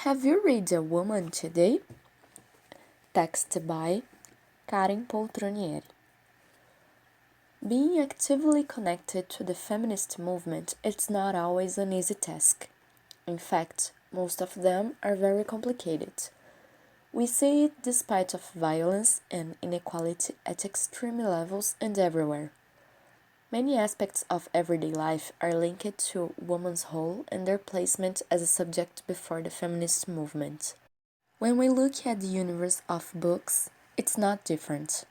Have you read A Woman Today? Text by Karen Poltronieri. Being actively connected to the feminist movement is not always an easy task. In fact, most of them are very complicated. We see it despite of violence and inequality at extreme levels and everywhere. Many aspects of everyday life are linked to women's role and their placement as a subject before the feminist movement. When we look at the universe of books, it's not different.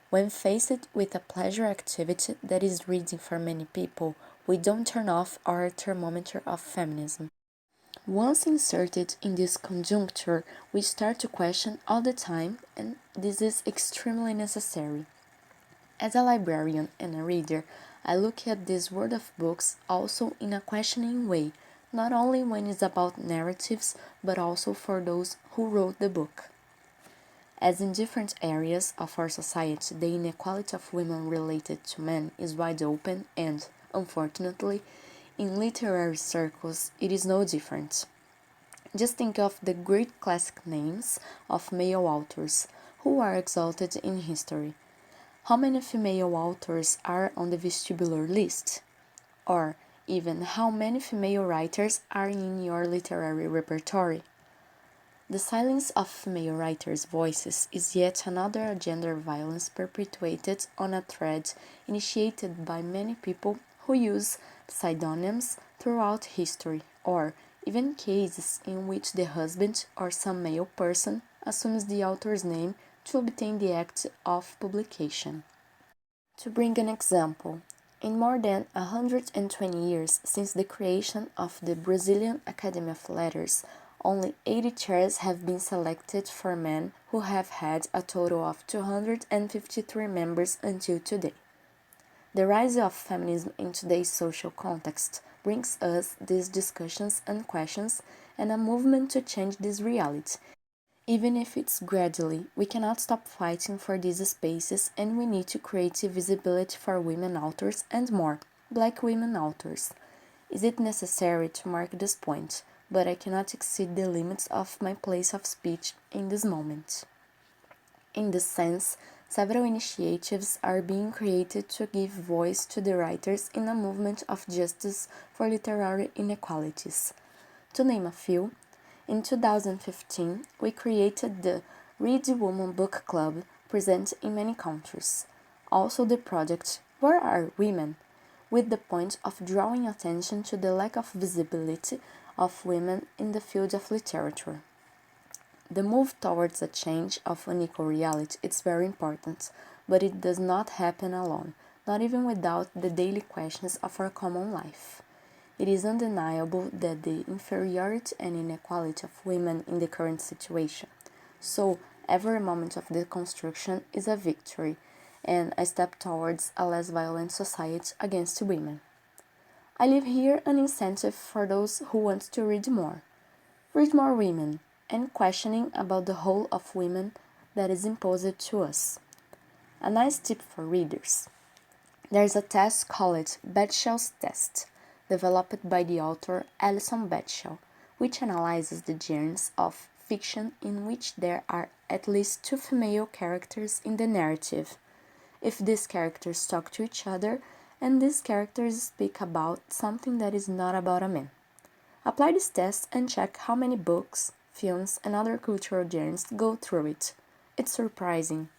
When faced with a pleasure activity that is reading for many people, we don't turn off our thermometer of feminism. Once inserted in this conjuncture, we start to question all the time, and this is extremely necessary. As a librarian and a reader, I look at this world of books also in a questioning way, not only when it's about narratives, but also for those who wrote the book. As in different areas of our society, the inequality of women related to men is wide open and, unfortunately, in literary circles it is no different. Just think of the great classic names of male authors who are exalted in history. How many female authors are on the vestibular list? Or even how many female writers are in your literary repertoire? The silence of female writers' voices is yet another gender violence perpetuated on a thread initiated by many people who use pseudonyms throughout history, or even cases in which the husband or some male person assumes the author's name to obtain the act of publication. To bring an example, in more than 120 years since the creation of the Brazilian Academy of Letters, only 80 chairs have been selected for men who have had a total of 253 members until today. The rise of feminism in today's social context brings us these discussions and questions and a movement to change this reality. Even if it's gradually, we cannot stop fighting for these spaces and we need to create visibility for women authors and more, Black women authors. Is it necessary to mark this point? But I cannot exceed the limits of my place of speech in this moment. In this sense, several initiatives are being created to give voice to the writers in a movement of justice for literary inequalities. To name a few, in 2015, we created the Read Woman Book Club, present in many countries. Also the project Where Are Women?, with the point of drawing attention to the lack of visibility of women in the field of literature. The move towards a change of unequal reality is very important, but it does not happen alone, not even without the daily questions of our common life. It is undeniable that the inferiority and inequality of women in the current situation. So, every moment of deconstruction is a victory and a step towards a less violent society against women. I leave here an incentive for those who want to read more. Read more women and questioning about the whole of women that is imposed to us. A nice tip for readers. There is a test called Bedshaw's Test, developed by the author Alison Bedshaw, which analyzes the genres of fiction in which there are at least two female characters in the narrative. If these characters talk to each other, and these characters speak about something that is not about a man. Apply this test and check how many books, films, and other cultural genres go through it. It's surprising.